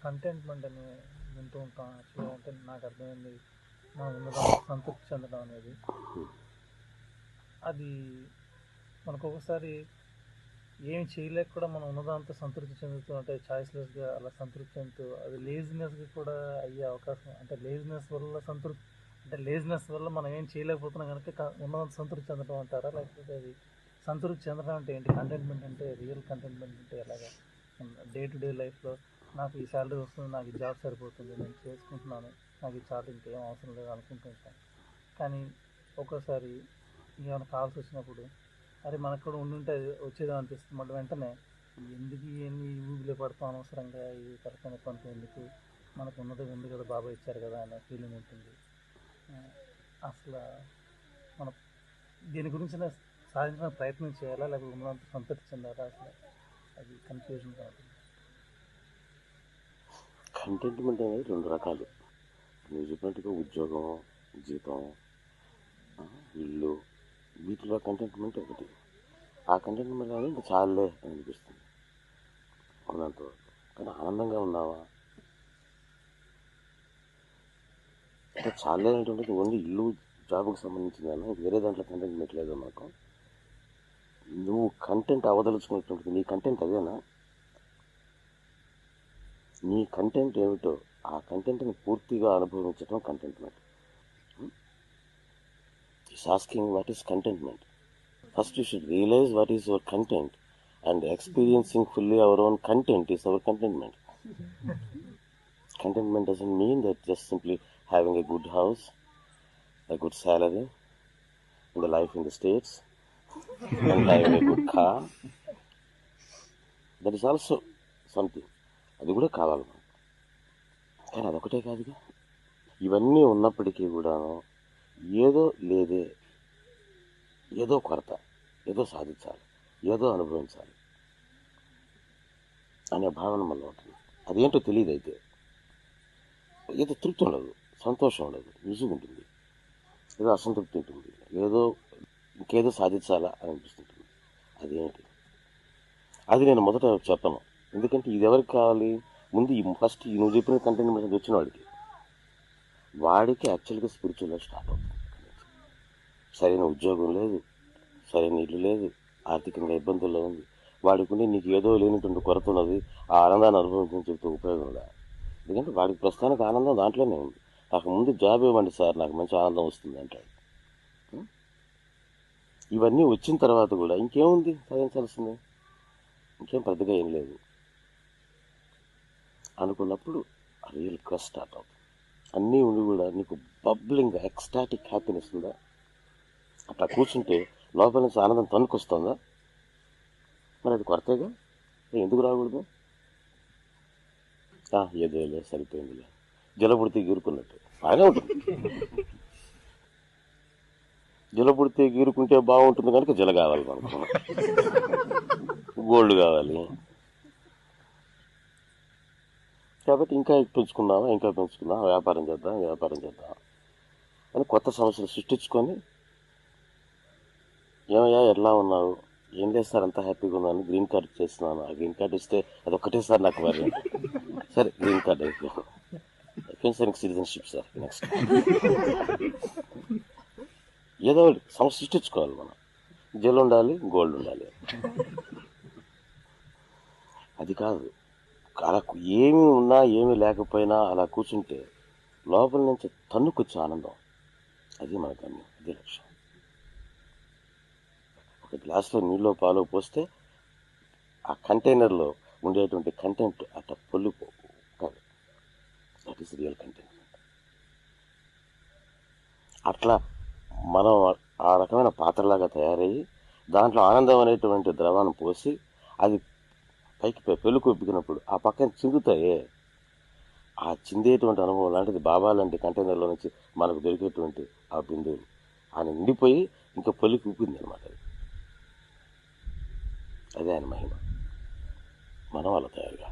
Contentment అని వింటూ ఉంటాం. యాక్చువల్గా అంటే నాకు అర్థమైంది, మనం ఉన్నదాంట్లో సంతృప్తి చెందడం అనేది. అది మనకు ఒకసారి ఏం చేయలేక కూడా మనం ఉన్నదాంతో సంతృప్తి చెందుతూ, అంటే చాయిస్లెస్గా అలా సంతృప్తి చెందుతూ, అది లేజినెస్గా కూడా అయ్యే అవకాశం, అంటే లేజినెస్ వల్ల మనం ఏం చేయలేకపోతున్నాం కనుక ఉన్నదాంతో సంతృప్తి చెందడం అంటారా? లేకపోతే అది సంతృప్తి చెందడం అంటే ఏంటి? కంటెంట్మెంట్ అంటే, రియల్ కంటెంట్మెంట్ అంటే ఎలాగా? డే టు డే లైఫ్లో నాకు ఈ శాలరీ వస్తుంది, నాకు ఈ జాబ్ సరిపోతుంది, నేను చేసుకుంటున్నాను, నాకు ఈ చార్ట్ ఇంకేం అవసరం లేదు అనుకుంటూ ఉంటాను. కానీ ఒక్కోసారి ఏమైనా కాల్స్ వచ్చినప్పుడు అరే మనకు కూడా ఉండుంటే వచ్చేదో అనిపిస్తుంది. మళ్ళీ వెంటనే ఎందుకు ఇవన్నీ ఊబిలో పడతాం అనవసరంగా, ఈ తరఫున కొంత ఎందుకు, మనకు ఉన్నది ఉంది కదా, బాబాయ్ ఇచ్చారు కదా అనే ఫీలింగ్ ఉంటుంది. అసలు మనం దీని గురించి సాధించడానికి ప్రయత్నం చేయాలా, లేకపోతే ఉన్నంత సంతృప్తి చెందాలా? అసలు అది కన్ఫ్యూజన్గా ఉంటుంది. కంటెంట్మెంట్ అనేది రెండు రకాలు. నువ్వు చెప్పినట్టుగా ఉద్యోగం, జీతం, ఇల్లు, వీటిలో కంటెంట్మెంట్ ఒకటి. ఆ కంటెంట్మెంట్ అనేది ఇంకా చాలే అని అనిపిస్తుంది ఉన్నంత వరకు. కానీ ఆనందంగా ఉన్నావా అంటే చాలే అనేటువంటిది ఓన్లీ ఇల్లు, జాబ్కి సంబంధించిందన్నా, వేరే దాంట్లో కంటెంట్మెంట్ లేదు మాకు. నువ్వు కంటెంట్ అవదలుచుకున్నటువంటిది నీ కంటెంట్ అదేనా? నీ కంటెంట్ ఏమిటో ఆ కంటెంట్ని పూర్తిగా అనుభవించడం contentment. It's asking what is contentment. First you should realise what is your content, and experiencing fully our own content is our contentment. Contentment doesn't mean that just simply having a good house, a good salary, and a life in the States, and having a good car. That is also something. అది కూడా కావాలి మనకు. కానీ అదొకటే కాదుగా. ఇవన్నీ ఉన్నప్పటికీ కూడా ఏదో లేదే, ఏదో కొరత, ఏదో సాధించాలి, ఏదో అనుభవించాలి అనే భావన మనలో ఉంటుంది. అదేంటో తెలియదు. అయితే ఏదో తృప్తి ఉండదు, సంతోషం ఉండదు, విసుగు ఉంటుంది, ఏదో అసంతృప్తి ఉంటుంది, ఏదో ఇంకేదో సాధించాలా అని అనిపిస్తుంటుంది. అదేంటి? అది నేను మొదట చెప్పను. ఎందుకంటే ఇది ఎవరికి కావాలి? ముందు ఫస్ట్ నువ్వు చెప్పిన కంటెంట్ మెసేజ్ వచ్చిన వాడికి యాక్చువల్గా స్పిరిచువల్గా స్టార్ట్ అవుతుంది. సరైన ఉద్యోగం లేదు, సరైన ఇల్లు లేదు, ఆర్థికంగా ఇబ్బందుల్లో ఉంది, వాడికి నీకు ఏదో లేనటువంటి కొరత ఉన్నది, ఆ ఆనందాన్ని అనుభవించని చెప్తే ఉపయోగం లేదు. ఎందుకంటే వాడికి ప్రస్తుతానికి ఆనందం దాంట్లోనే ఉంది. నాకు ముందు జాబ్ ఇవ్వండి సార్, నాకు మంచి ఆనందం వస్తుంది అంటాడు. ఇవన్నీ వచ్చిన తర్వాత కూడా ఇంకేముంది సాధించాల్సింది? ఇంకేం పెద్దగా ఏం లేదు అనుకున్నప్పుడు రియల్ క్రష్ స్టార్ట్ అవుతుంది. అన్నీ ఉండి కూడా నీకు బబ్లింగ్ ఎక్స్టాటిక్ హ్యాపీనెస్ ఉందా? అట్లా కూర్చుంటే లోపల నుంచి ఆనందం తనుకొస్తుందా? మరి అది కొరతేగా, ఎందుకు రాకూడదు? ఏదో సరిపోయిందిలే, జలపుడితే గీరుకున్నట్టు బాగానే ఉంటుంది. జలపుడితే గీరుకుంటే బాగుంటుంది కనుక జల కావాలి మనకు, గోల్డ్ కావాలి. కాబట్టి ఇంకా పెంచుకుందాం, వ్యాపారం చేద్దాం అని కొత్త సమస్యలు సృష్టించుకొని, ఏమయ్యా ఎట్లా ఉన్నావు, ఏం చేస్తారు అంత హ్యాపీగా ఉన్నాను, గ్రీన్ కార్డ్ చేస్తున్నాను, ఆ గ్రీన్ కార్డు ఇస్తే అదొక్కటే సార్ నాకు మరి, సరే గ్రీన్ కార్డ్ అయిపోయాను, సిటిజన్షిప్ సార్ నెక్స్ట్, ఏదో సమస్య సృష్టించుకోవాలి మనం. జెల్ ఉండాలి, గోల్డ్ ఉండాలి. అది కాదు, అలా ఏమి ఉన్నా ఏమి లేకపోయినా అలా కూర్చుంటే లోపల నుంచి తన్నుకొచ్చే ఆనందం, అది మన గమ్యం, అదే లక్ష్యం. ఒక గ్లాసులో నీళ్ళు పాలు పోస్తే ఆ కంటైనర్లో ఉండేటువంటి కంటెంట్ అట్లా పొల్లిపో, దట్ ఈస్ రియల్ కంటెంట్. అట్లా మనం ఆ రకమైన పాత్రలాగా తయారయ్యి దాంట్లో ఆనందం అనేటువంటి ద్రవాన్ని పోసి అది పైకి పెళ్ళుకు ఎప్పినప్పుడు ఆ పక్కన చిందుతాయే, ఆ చిందేటువంటి అనుభవం లాంటిది బాబా లాంటి కంటైనర్లో నుంచి మనకు దొరికేటువంటి ఆ బిందువులు ఆయన నిండిపోయి ఇంకా పొలికి ఊపింది అనమాట. అదే ఆయన మహిమ. మనం అలా తయారుగా